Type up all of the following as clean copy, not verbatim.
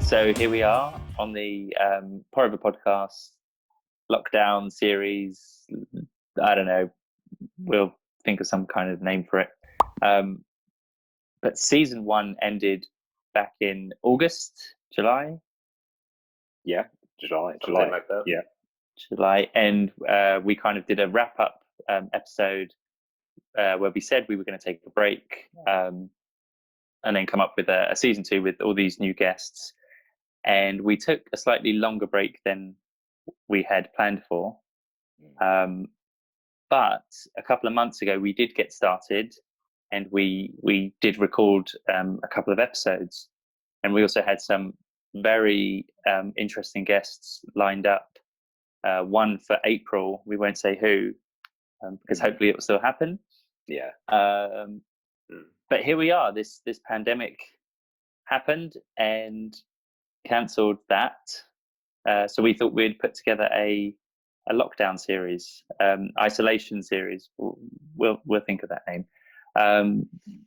So here we are on the Pore podcast lockdown series. I don't know. We'll think of some kind of name for it. But season 1 ended back in July. Yeah, July. Like that. Yeah, July, and we kind of did a wrap-up episode where we said we were going to take a break and then come up with a season 2 with all these new guests. And we took a slightly longer break than we had planned for. But a couple of months ago, we did get started and we did record a couple of episodes. And we also had some very interesting guests lined up. One for April, we won't say who, because hopefully it will still happen. yeah. But here we are. This pandemic happened and cancelled that. So we thought we'd put together a lockdown series, isolation series. We'll think of that name.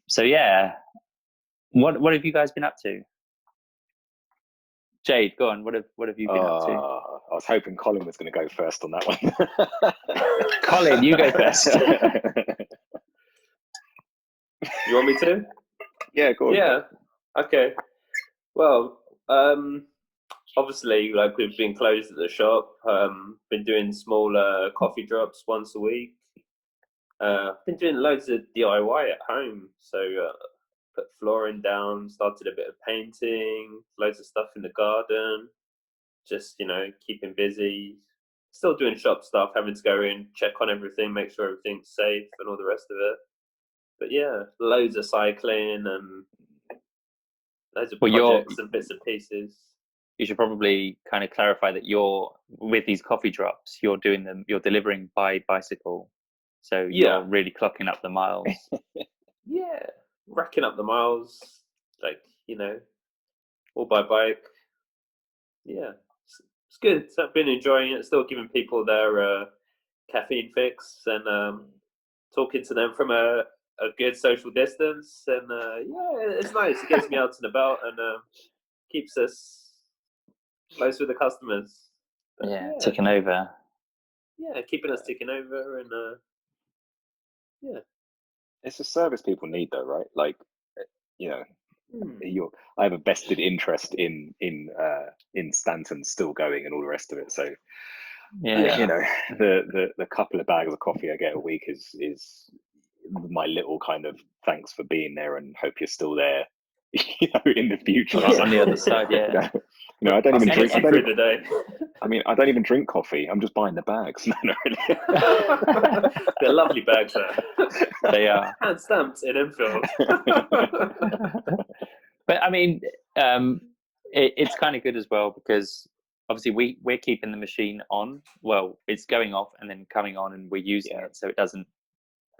So yeah, what have you guys been up to? Jade, go on. What have you been up to? I was hoping Colin was going to go first on that one. Colin, you go first. You want me to? Yeah, go on. Yeah. Okay. Well, obviously, like we've been closed at the shop. Been doing smaller coffee drops once a week. Been doing loads of DIY at home. So put flooring down, started a bit of painting, loads of stuff in the garden. Just keeping busy. Still doing shop stuff, having to go in, check on everything, make sure everything's safe, and all the rest of it. But yeah, loads of cycling and loads of projects and bits and pieces. You should probably kind of clarify that you're with these coffee drops. You're delivering by bicycle, so you're really clocking up the miles. Yeah, racking up the miles, all by bike. Yeah, it's good. So I've been enjoying it. Still giving people their caffeine fix and talking to them from a good social distance. And it's nice. It gets me out and about and keeps us close with the customers. But, ticking over. Yeah, keeping us ticking over and it's a service people need, though, right? Like, I have a vested interest in Stanton still going and all the rest of it. So the couple of bags of coffee I get a week is my little kind of thanks for being there and hope you're still there. In the future. On the other side, yeah. I don't even drink. the day. I mean, I don't even drink coffee. I'm just buying the bags. No, really. They're lovely bags, there. They are hand stamped in Enfield. But I mean, it's kind of good as well because obviously we're keeping the machine on. Well, it's going off and then coming on, and we're using it, so it doesn't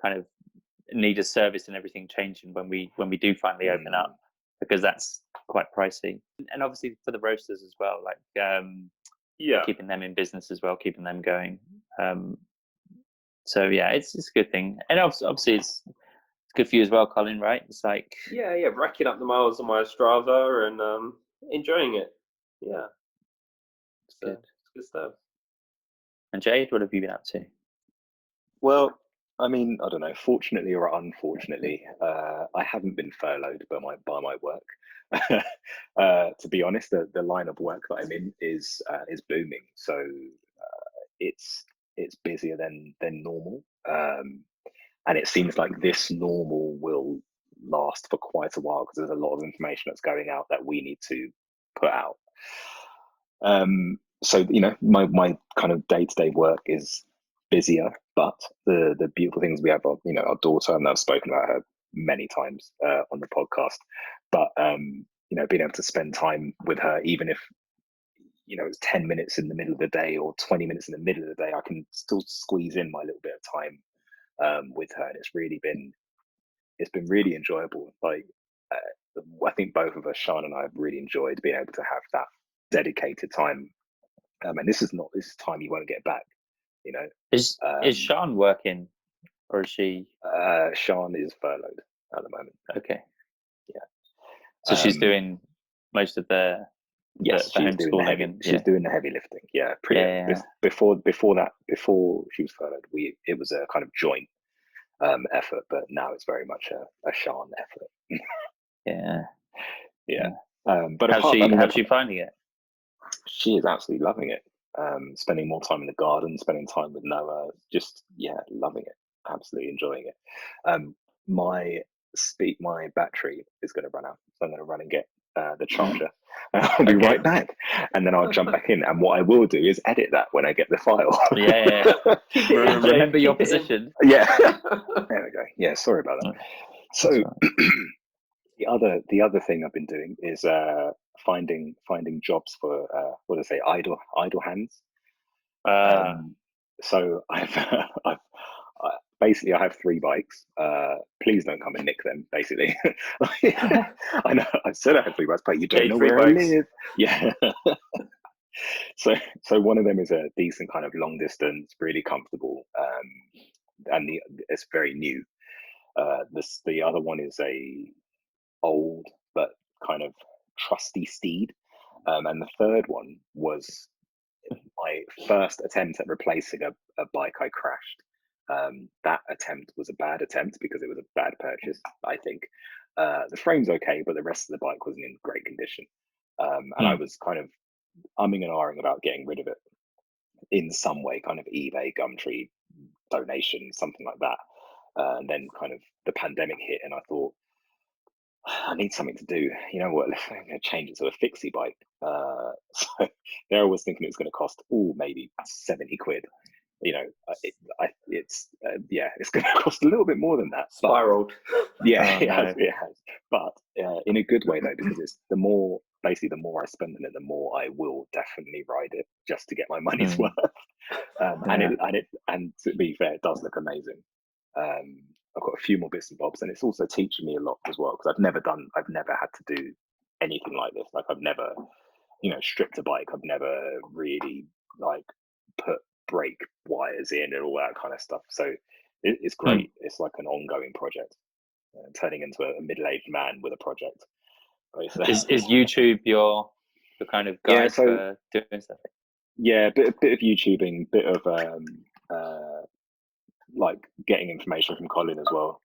kind of need a service and everything changing when we do finally open up, because that's quite pricey. And obviously for the roasters as well, like keeping them in business as well, keeping them going. So yeah, it's a good thing, and obviously it's good for you as well, Colin. Right? It's like racking up the miles on my Strava and enjoying it. Yeah, it's good. It's good stuff. And Jade, what have you been up to? Well, I mean, I don't know. Fortunately or unfortunately, I haven't been furloughed by my work. To be honest, the line of work that I'm in is booming. So it's busier than normal, and it seems like this normal will last for quite a while because there's a lot of information that's going out that we need to put out. So my kind of day-to-day work is busier, but the beautiful things we have are our daughter, and I've spoken about her many times on the podcast, but being able to spend time with her, even if it's 10 minutes in the middle of the day or 20 minutes in the middle of the day, I can still squeeze in my little bit of time with her, and it's been really enjoyable. Like I think both of us, Sean and I, have really enjoyed being able to have that dedicated time, and this is time you won't get back. Is Sean working, or is she? Sean is furloughed at the moment. Okay. Yeah. So she's doing most of the Yes, for she's doing the homeschooling heavy. and She's doing the heavy lifting. Yeah, yeah. before that, before she was furloughed, it was a kind of joint effort, but now it's very much a Sean effort. Yeah. Yeah. But how's she finding it? She is absolutely loving it. Spending more time in the garden, spending time with Noah, just loving it, absolutely enjoying it. My battery is going to run out, so I'm going to run and get the charger. I'll be right back, and then I'll jump back in. And what I will do is edit that when I get the file. Yeah. Remember your position. Yeah. There we go. Yeah, sorry about that. So the other thing I've been doing is finding jobs for what do I say, idle hands. So I've basically I have 3 bikes. Please don't come and nick them. Basically, I know I said I had 3 bikes, but you don't know where I live. Yeah. So one of them is a decent kind of long distance, really comfortable, and it's very new. The other one is a old but kind of trusty steed, and the third one was my first attempt at replacing a bike I crashed. That attempt was a bad attempt because it was a bad purchase, I think. The frame's okay, but the rest of the bike wasn't in great condition. And I was kind of umming and ahhing about getting rid of it in some way, kind of eBay, Gumtree, donation, something like that. And then kind of the pandemic hit, and I thought, I need something to do. You know what? I'm going to change it to a fixie bike. So there I was thinking it was going to cost maybe 70 quid. You know, it's going to cost a little bit more than that. Spiraled. Yeah, it has. But in a good way though, because it's the more I spend on it, the more I will definitely ride it just to get my money's worth. And to be fair, it does look amazing. I've got a few more bits and bobs, and it's also teaching me a lot as well, because I've never had to do anything like this. Like I've never, stripped a bike. I've never really like put brake wires in and all that kind of stuff. So it's great. It's like an ongoing project, turning into a middle-aged man with a project. Is YouTube your kind of guide for doing stuff? Yeah, bit of YouTubing, bit of like getting information from Colin as well,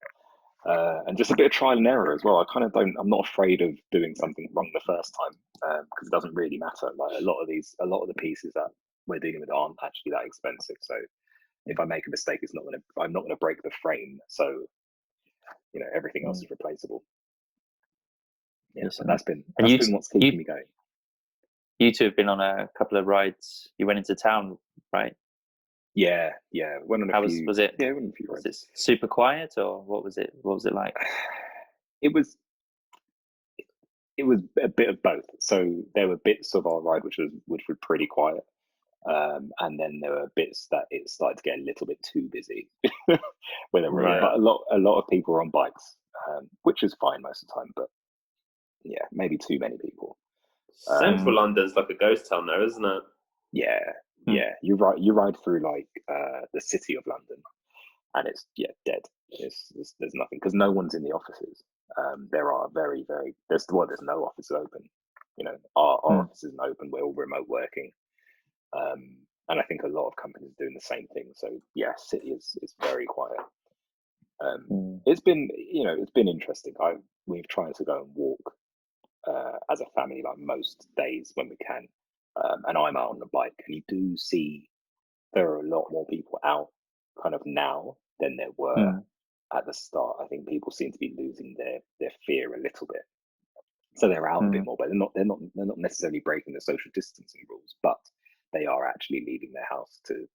and just a bit of trial and error as well. I'm not afraid of doing something wrong the first time, because it doesn't really matter. Like a lot of the pieces that we're dealing with aren't actually that expensive. So if I make a mistake, I'm not gonna break the frame. So everything else is replaceable. Yeah, so that's been what's keeping me going. You two have been on a couple of rides. You went into town, right? Yeah. Went on a few. Was it? Yeah, went on a few rides. Was it super quiet, or what was it? What was it like? It was a bit of both. So there were bits of our ride which were pretty quiet, and then there were bits that it started to get a little bit too busy. But a lot of people were on bikes, which is fine most of the time. But yeah, maybe too many people. Central London's like a ghost town there, isn't it? Yeah. You ride through like the city of London, and it's dead. There's nothing, because no one's in the offices. There are there's no offices open. Our office isn't open. We're all remote working, and I think a lot of companies are doing the same thing. So yeah, city is very quiet. It's been interesting. We've tried to go and walk as a family like most days when we can, and I'm out on the bike, and you do see there are a lot more people out kind of now than there were at the start. I think people seem to be losing their fear a little bit, so they're out a bit more, but they're not necessarily breaking the social distancing rules, but they are actually leaving their house to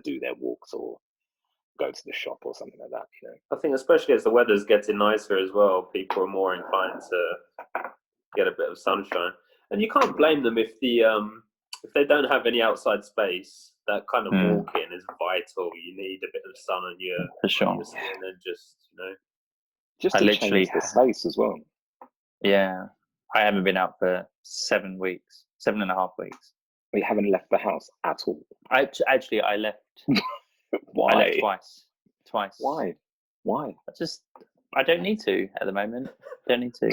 do their walks or go to the shop or something like that. I think especially as the weather's getting nicer as well, people are more inclined to get a bit of sunshine, and you can't blame them if they don't have any outside space. That kind of walking is vital. You need a bit of sun on your skin, and just to change the space as well. Yeah, I haven't been out for 7 weeks, 7.5 weeks. We haven't left the house at all. I left. Why? I left twice. Why? I just I don't need to at the moment. Don't need to.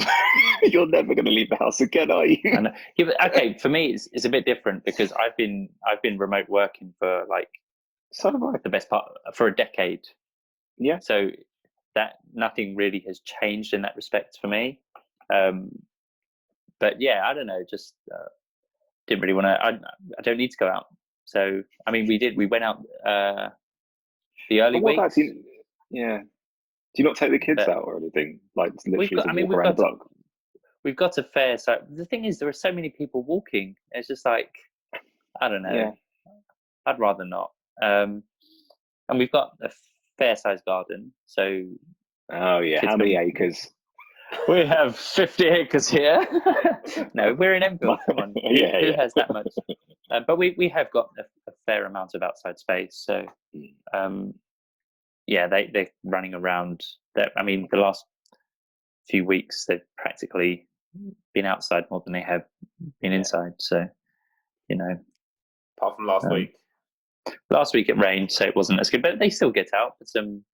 You're never going to leave the house again, are you? And yeah, but okay, for me, it's a bit different because I've been remote working for like So have I. the best part for a decade. Yeah. So that nothing really has changed in that respect for me. But yeah, I don't know. Just didn't really want to. I don't need to go out. So I mean, we went out the early But what weeks. about you? Yeah. Do you not take the kids But out or anything? Like we've literally got. to I mean, walk around the block? we've got a fair. So the thing is, there are so many people walking. It's just like I don't know. Yeah. I'd rather not. And we've got a fair sized garden, so Oh yeah. kids How many can. acres? We have 50 acres here. No, we're in Enfield. Come on, who Yeah. has that much? But we have got a fair amount of outside space. So yeah, they're running around. I mean, the last few weeks they've practically been outside more than they have been inside. So you know, Apart from last week. last week it rained, so it wasn't as good. But they still get out, put some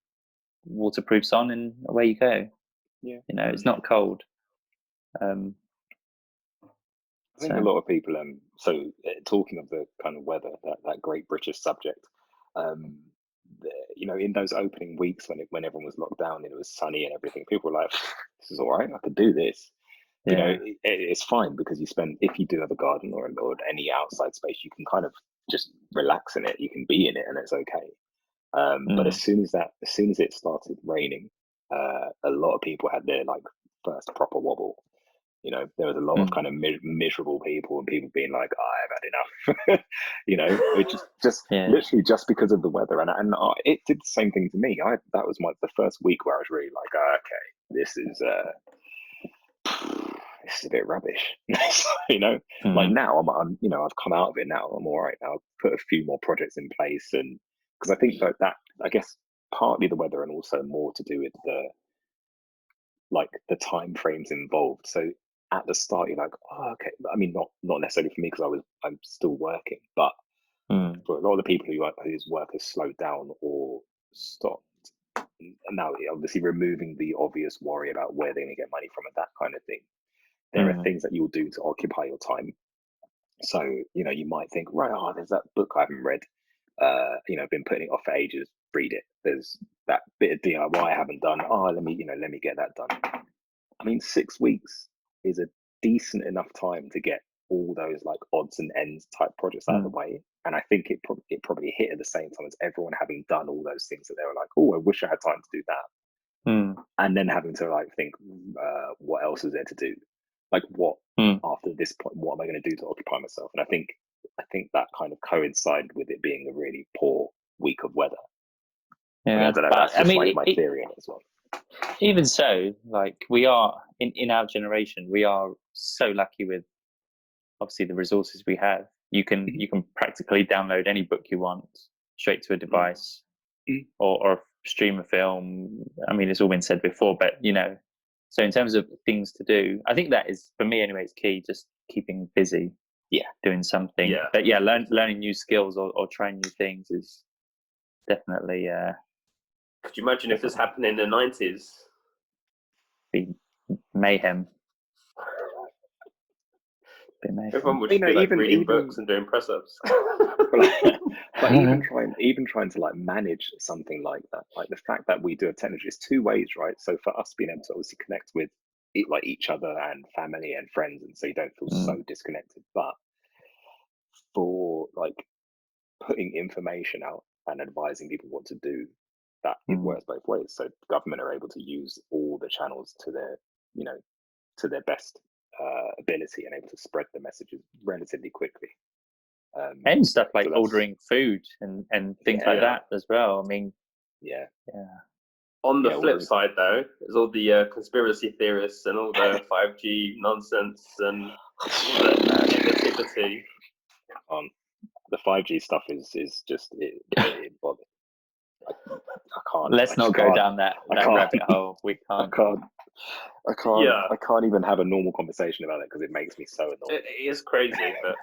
waterproofs on, and away you go. Yeah. You know, it's not cold. I think a lot of people. So talking of the kind of weather, that great British subject. You know, in those opening weeks when everyone was locked down and it was sunny and everything, people were like, "This is all right. I could do this." You know, it's fine because if you do have a garden or any outside space, you can kind of just relax in it. You can be in it, and it's okay. But as soon as it started raining, a lot of people had their like first proper wobble. You know, there was a lot of kind of miserable people and people being like, I've had enough. You know, it just literally just because of the weather. And it did the same thing to me. That was the first week where I was really like, okay, this is a bit rubbish. You know, like now I'm you know, I've come out of it now. I'm all right now. I've put a few more projects in place, and because I think that I guess partly the weather and also more to do with the time frames involved. So at the start, you're like, oh, okay. I mean, not necessarily for me because I'm still working, but for a lot of the people whose work has slowed down or stopped, and now obviously removing the obvious worry about where they're going to get money from and that kind of thing. There are things that you'll do to occupy your time. So you know, you might think, right, there's that book I haven't read. You know, been putting it off for ages. Read it. There's that bit of DIY I haven't done. Let me get that done. I mean, 6 weeks is a decent enough time to get all those like odds and ends type projects out of the way. And I think it probably hit at the same time as everyone having done all those things that they were like, oh, I wish I had time to do that. And then having to like think, what else is there to do? Like what after this point, what am I going to do to occupy myself? And I think that kind of coincided with it being a really poor week of weather. Yeah, I don't know, that's just my theory on it as well. Even so, like we are in our generation, we are so lucky with obviously the resources we have. You can practically download any book you want straight to a device or stream a film. I mean, it's all been said before, but you know, so in terms of things to do, I think that is, for me anyway, it's key, just keeping busy, doing something. But learning new skills or trying new things is definitely could you imagine if this happened in the 90s? Be mayhem. Everyone would just be like reading books and doing press-ups. But even trying to like manage something like that, like the fact that we do have technology is two ways, right? So for us being able to obviously connect with like each other and family and friends, and so you don't feel so disconnected, but for like putting information out and advising people what to do, that it works both ways. So the government are able to use all the channels to their best ability and able to spread the messages relatively quickly. And stuff like ordering food and things like that as well. I mean, On the flip side, though, there's all the conspiracy theorists and all the 5G nonsense and all the negativity. The 5G stuff is just it bothers. I can't. Let's not go down that rabbit hole. We can't. I can't even have a normal conversation about it because it makes me so annoyed. It is crazy, but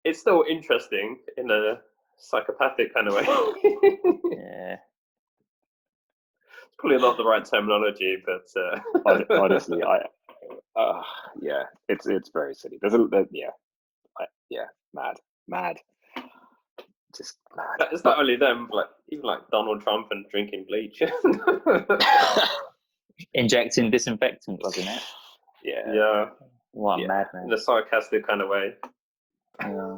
it's still interesting in a psychopathic kind of way. Probably not the right terminology, but honestly, yeah, it's very silly. Mad, just mad. it's not only them, like even like Donald Trump and drinking bleach. Injecting disinfectant, wasn't it? Yeah, What a Yeah. madman. in a sarcastic kind of way. Yeah.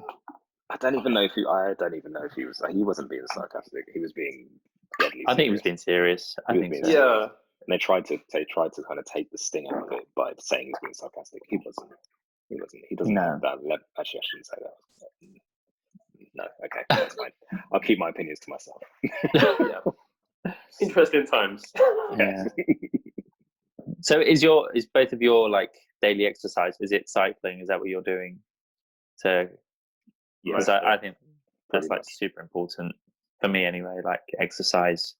I don't even know if he was. He wasn't being sarcastic. He was being deadly. I think he was serious. being serious. I He was think being so. serious. Yeah, And they tried to kind of take the sting out of it by saying he was being sarcastic. He wasn't. He doesn't No. have that level. Actually, I shouldn't say that. No, okay, that's fine. I'll keep my opinions to myself. yeah. Interesting times. Yeah. So is both of your like daily exercise, is it cycling? Is that what you're doing? So because Yeah, I think that's pretty like much. super important for me anyway, like exercise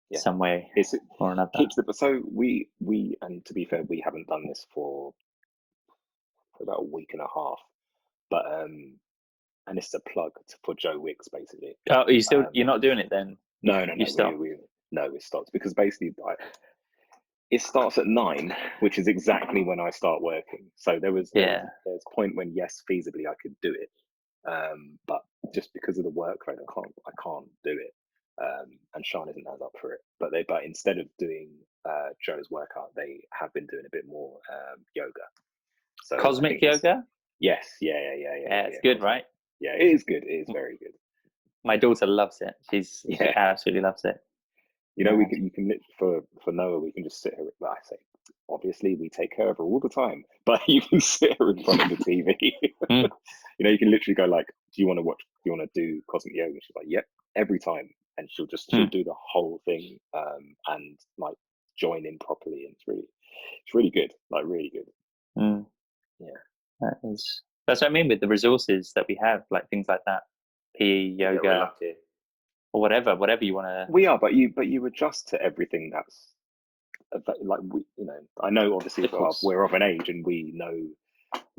Yeah. some way It or another. keeps the so we and to be fair, we haven't done this for about a week and a half, but and it's a plug for Joe Wicks basically. Oh, are you still you're not doing it then? No, You stopped? we stopped because basically it starts at 9, which is exactly when I start working. So there's a point when yes, feasibly I could do it, but just because of the workload, I can't do it. And Sean isn't as up for it. But instead of doing Joe's workout, they have been doing a bit more yoga. So Cosmic yoga? Yes, yeah. It's good, right? Yeah, it is good. It is very good. My daughter loves it. She absolutely loves it. You know, you can for Noah, we can just sit here. I say, obviously, we take care of her all the time, but you can sit her in front of the TV. You know, you can literally go like, "Do you want to watch? Do you want to do cosmic yoga?" She's like, "Yep," every time, and she'll do the whole thing, and like join in properly, and it's really good, like really good. Yeah, that's what I mean with the resources that we have, like things like that, PE, yoga. Yeah, we're lucky. Or whatever you want to. We are, but you adjust to everything that's like I know obviously we're of an age and we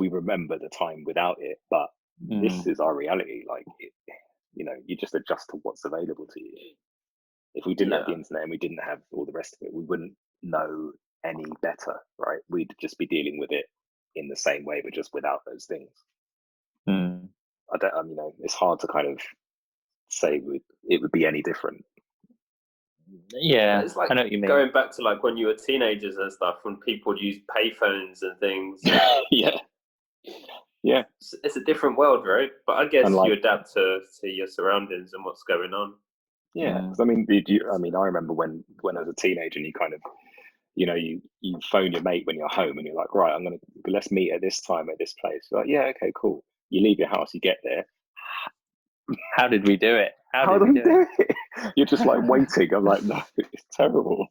remember the time without it, but this is our reality. Like you just adjust to what's available to you. If we didn't have the internet and we didn't have all the rest of it, we wouldn't know any better, right? We'd just be dealing with it in the same way, but just without those things. It's hard to kind of say it would be any different. Yeah, it's like I know what you mean. Going back to like when you were teenagers and stuff, when people would use payphones and things. Yeah. It's a different world, right? But I guess you adapt to your surroundings and what's going on. Yeah, because I remember when I was a teenager and you kind of, you phone your mate when you're home and you're like, right, let's meet at this time at this place. You're like, yeah, okay, cool. You leave your house, you get there. How did we do it? How did we do it? You're just like waiting. I'm like, no, it's terrible.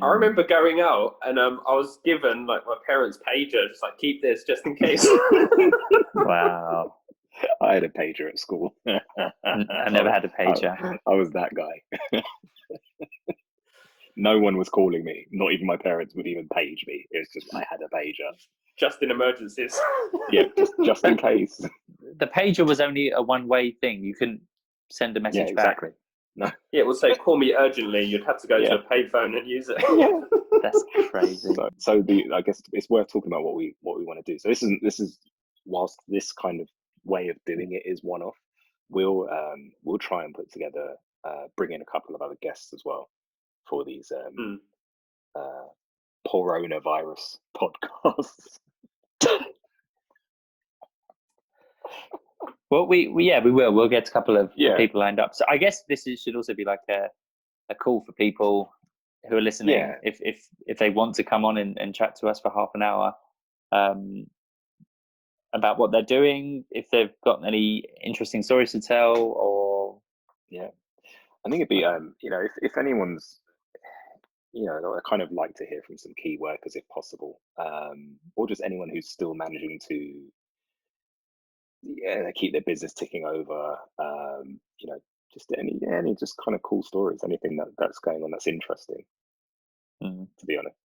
I remember going out and I was given like my parents' pager, just like keep this just in case. Wow. I had a pager at school. I never had a pager. I was that guy. No one was calling me. Not even my parents would even page me. It was just I had a pager. Just in emergencies. Yeah, just in case. The pager was only a one-way thing. You couldn't send a message back. Exactly. No. Yeah, it would say call me urgently. You'd have to go to a payphone and use it. Yeah. That's crazy. So I guess it's worth talking about what we want to do. So this is whilst this kind of way of doing it is one-off, we'll try and put together bring in a couple of other guests as well for these coronavirus podcasts. Well, we will. We'll get a couple of people lined up. So I guess this should also be like a call for people who are listening. Yeah. If they want to come on and chat to us for half an hour about what they're doing, if they've got any interesting stories to tell, or I think it'd be if anyone's I kind of like to hear from some key workers if possible, or just anyone who's still managing to keep their business ticking over. Just any just kind of cool stories, anything that's going on that's interesting. To be honest,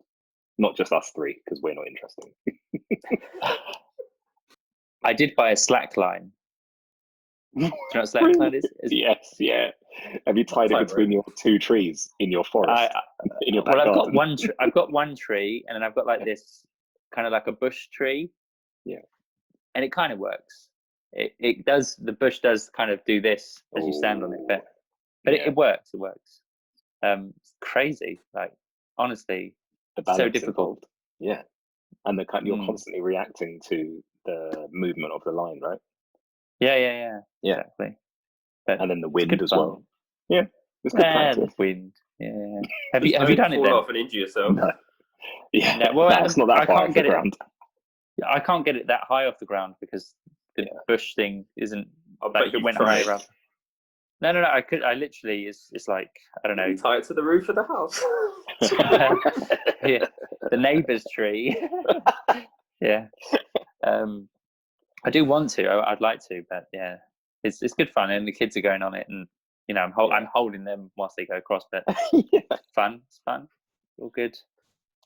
not just us three because we're not interesting. I did buy a slack line. Do you know what slack line is? Yes, yeah. Have you tied it between your 2 trees in your forest, in your back Well, garden? I've got one tree, and then I've got like this kind of like a bush tree. Yeah. And it kind of works. It does. The bush does kind of do this as you stand on it, but yeah. it works. It works. It's crazy. Like, honestly, The balance so difficult. involved. Yeah. And you're constantly reacting to the movement of the line, right? Yeah. Exactly. But and then the wind as fun. well. Yeah. It's good practice. The wind. Yeah. Have you done it then? Fall off and injure yourself. No. Yeah. No, well, it's not that far off the ground. I can't get it that high off the ground because the bush thing isn't. But if it you went tried. higher up. No. I could. I literally. It's like, I don't know. Tie it to the roof of the house. Yeah, the neighbour's tree. Yeah. I do want to. I'd like to, but yeah, it's good fun, and the kids are going on it, and I'm holding them whilst they go across. But it's fun. It's fun. All good.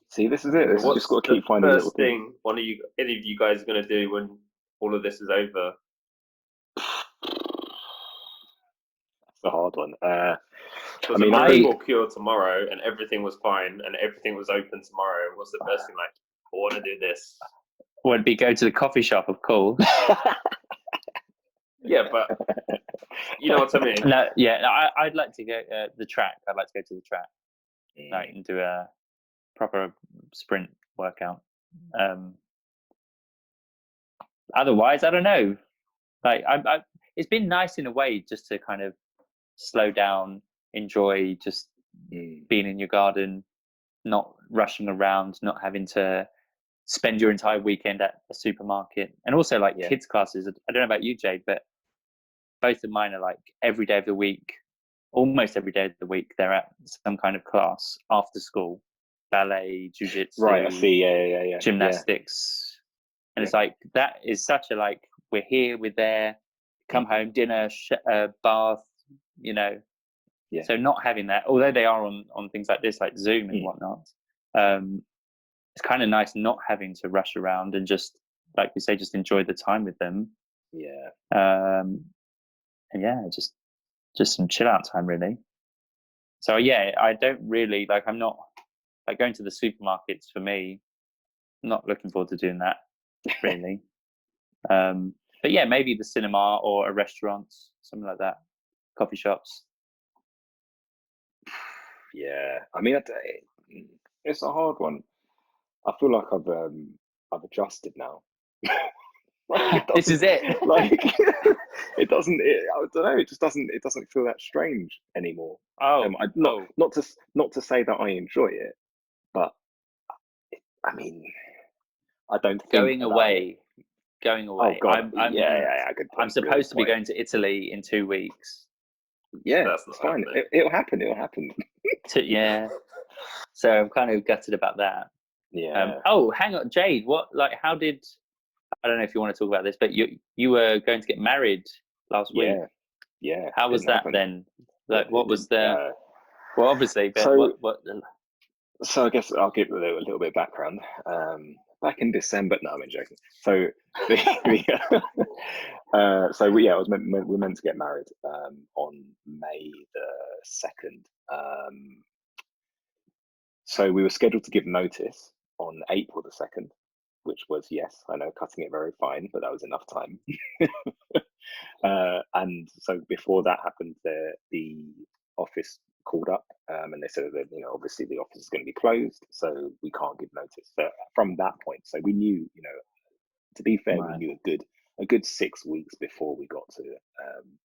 See, this is it. This is just got to keep finding little things. Any of you guys are going to do when all of this is over? That's a hard one. Because I will cure tomorrow, and everything was fine, and everything was open tomorrow. What's the first thing? Like, I want to do this. Would be go to the coffee shop, of course. Yeah, but you know what I mean. No, yeah, I'd like to go the track. I'd like to go to the track, like, and do a proper sprint workout. Otherwise, I don't know. Like, it's been nice in a way just to kind of slow down, enjoy just being in your garden, not rushing around, not having to spend your entire weekend at a supermarket. And also, like, kids classes. I don't know about you, Jade, but both of mine are like every day of the week, almost every day of the week, they're at some kind of class after school, ballet, jiu-jitsu, right, I see. Yeah. Gymnastics. And it's like, that is such a, like, we're here, we're there, come home, dinner, bath, so not having that, although they are on things like this, like Zoom and whatnot, it's kind of nice not having to rush around and just, like you say, just enjoy the time with them. And just some chill out time, really. So I don't really like, I'm not like going to the supermarkets. For me, not looking forward to doing that, really. But yeah, maybe the cinema or a restaurant, something like that, coffee shops. Yeah, I mean, it's a hard one. I feel like I've adjusted now. This is it. Like, it doesn't. I don't know. It just doesn't. It doesn't feel that strange anymore. Not to say that I enjoy it, but I mean, I don't think going away. Oh God! Good point. I'm supposed to be going to Italy in 2 weeks. Yeah, that's fine. It'll happen. It'll happen. Yeah. So I'm kind of gutted about that. Yeah. Hang on, Jade. How did? I don't know if you want to talk about this, but you were going to get married last week. Yeah. How was that then? Like, what was the? Well, obviously, but so, what? So I guess I'll give a little bit of background. Back in December, no, I'm joking. So, I was we're meant to get married on May the 2nd. So we were scheduled to give notice on April the 2nd, which was, yes, I know, cutting it very fine, but that was enough time. And so before that happened, the office called up and they said that obviously the office is going to be closed, so we can't give notice. So from that point, so we knew, to be fair, we knew a good 6 weeks before we got to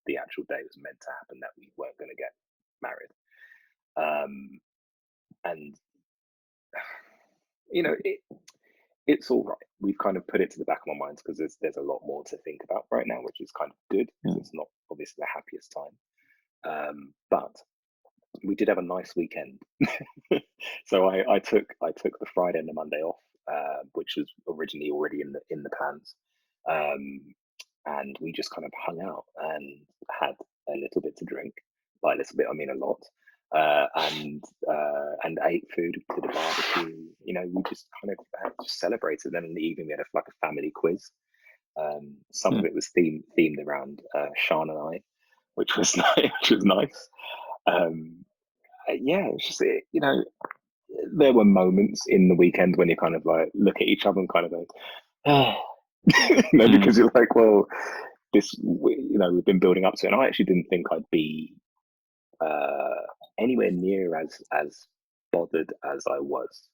the actual day it was meant to happen that we weren't going to get married. And it's all right. We've kind of put it to the back of my minds because there's a lot more to think about right now, which is kind of good because it's not obviously the happiest time. But we did have a nice weekend. So I took the Friday and the Monday off, which was originally already in the plans. And we just kind of hung out and had a little bit to drink. By a little bit, I mean a lot. And ate food, did a barbecue. We just kind of just celebrated. Then in the evening, we had like a family quiz. Some of it was themed around Sean and I. which was nice. Yeah, it's just there were moments in the weekend when you kind of like look at each other and kind of go, because you're like, well, we've been building up to it, and I actually didn't think I'd be anywhere near as bothered as I was.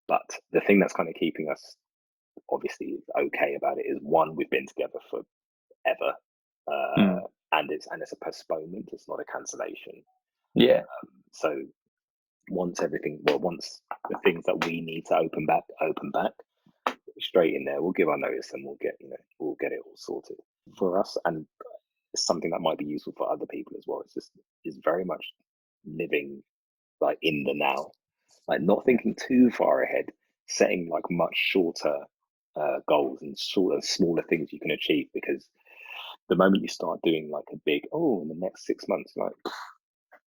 But the thing that's kind of keeping us obviously okay about it is, one, we've been together forever, and it's a postponement. It's not a cancellation. Yeah. So once the things that we need to open back, straight in there. We'll give our notice and we'll get it all sorted for us. And something that might be useful for other people as well. It's very much living like in the now, like not thinking too far ahead, setting like much shorter goals and smaller things you can achieve, because the moment you start doing like a big, in the next 6 months, like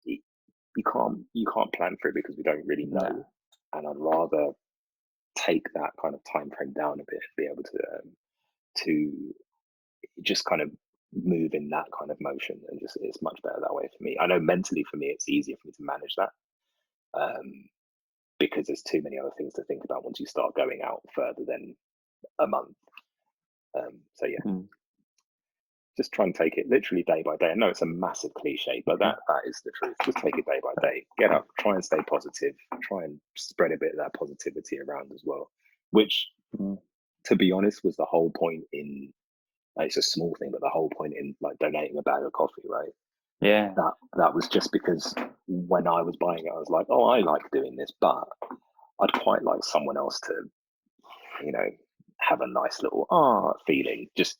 you can't plan for it because we don't really know. No. And I'd rather take that kind of time frame down a bit and be able to just kind of move in that kind of motion, and just it's much better that way for me. I know mentally for me it's easier for me to manage that, because there's too many other things to think about once you start going out further than a month. So yeah, just try and take it literally day by day. I know it's a massive cliche, but that is the truth. Just take it day by day. Get up, try and stay positive, try and spread a bit of that positivity around as well, which to be honest was the whole point in, it's a small thing, but the whole point in like donating a bag of coffee, right? Yeah. That was just because when I was buying it, I was like, I like doing this, but I'd quite like someone else to, have a nice little feeling. Just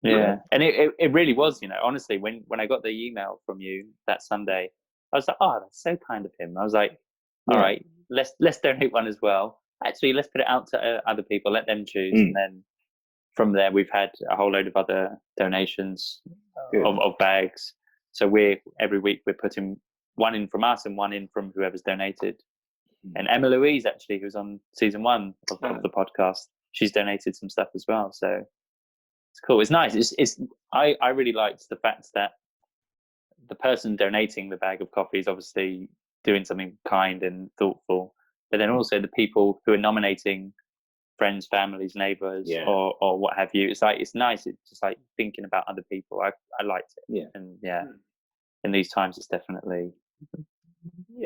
and it really was, honestly, when I got the email from you that Sunday, I was like, that's so kind of him. I was like, all right, let's donate one as well. Actually, let's put it out to other people, let them choose, and then from there we've had a whole load of other donations of bags. So every week we're putting one in from us and one in from whoever's donated. And Emma Louise, actually, who's on season 1 of the podcast, she's donated some stuff as well. So it's cool. It's nice. I really liked the fact that the person donating the bag of coffee is obviously doing something kind and thoughtful, but then also the people who are nominating friends, families, neighbors, or what have you. It's like, it's nice. It's just like thinking about other people. I liked it. Yeah. And in these times, it's definitely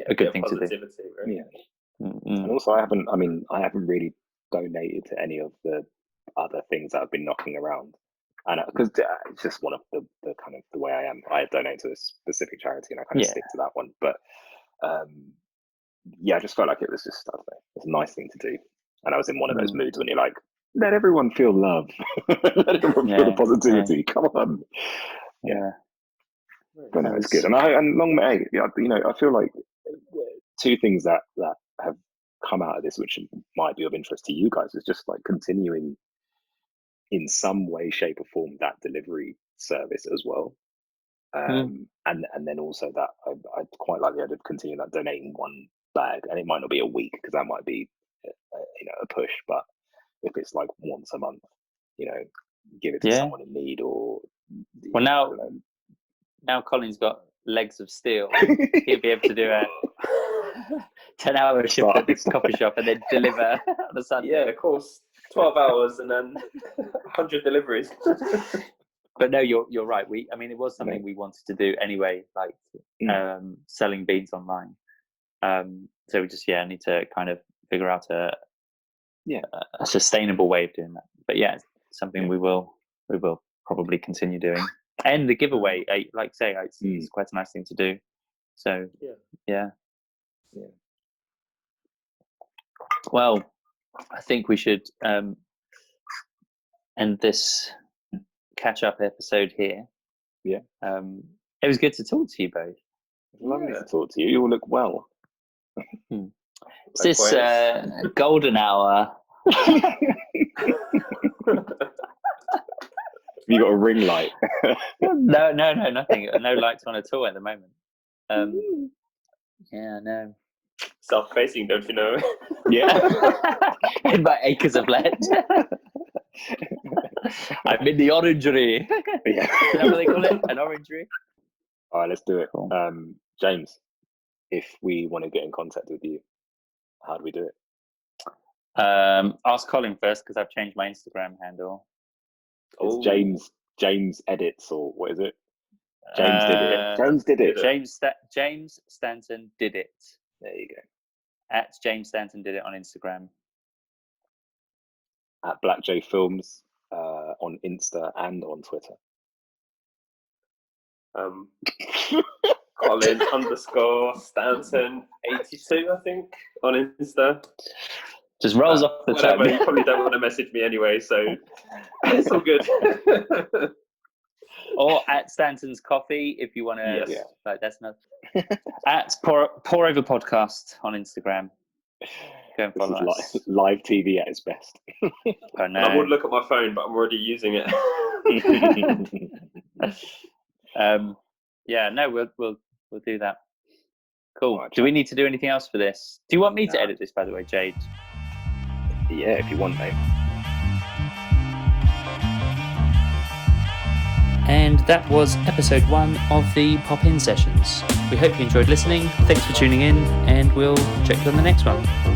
a good thing to do. Right? Yeah. And also, I haven't really donated to any of the other things that have been knocking around, and because it's just one of the kind of the way I am. I donate to a specific charity, and I kind of stick to that one. But I just felt like it was just, I don't know, it's a nice thing to do. And I was in one of those moods when you're like, let everyone feel love, let everyone feel the positivity. Come on, But no, it's good. And long may, I feel like two things that have come out of this, which might be of interest to you guys, is just like continuing in some way, shape, or form that delivery service as well. And then also that I'd quite like the idea of continuing that donating one bag, and it might not be a week because that might be a push, but if it's like once a month, give it to someone in need, or now Colin's got legs of steel. He'll be able to do a 10-hour shift at the coffee shop and then deliver on a Sunday. Yeah, of course. 12 hours and then 100 deliveries. But no, you're right. It was something we wanted to do anyway, like selling beans online. So we just need to kind of figure out a sustainable way of doing that. But something we will probably continue doing. And the giveaway, it's quite a nice thing to do. So yeah. Well, I think we should end this catch-up episode here. Yeah. It was good to talk to you both. Lovely to talk to you. You all look well. Is this golden hour? You got a ring light? No, nothing. No lights on at all at the moment. No. Self-facing, don't you know? Yeah. In my acres of land. I'm in the orangery. Yeah. Is that what they call it? An orangery? All right, let's do it. Cool. James, if we want to get in contact with you, how do we do it? Ask Colin first because I've changed my Instagram handle. It's James Edits, or what is it? James did it. James Stanton did it. There you go. At James Stanton did it on Instagram. At Black J Films on Insta and on Twitter. Colin _Stanton 82, I think, on Insta. Just rolls off the tongue. You probably don't want to message me anyway, so it's all good. Or at Stanton's Coffee if you want to. Yes. Like, that's not. At Pour Over Podcast on Instagram. Go and follow us. Live TV at its best. Oh, no. I would look at my phone, but I'm already using it. Yeah, no, we'll do that. Cool. Right, do we need to do anything else for this? Do you want me to edit this, by the way, Jade? Yeah, if you want, mate. And that was episode 1 of the Pop-In Sessions. We hope you enjoyed listening. Thanks for tuning in, and we'll check you on the next one.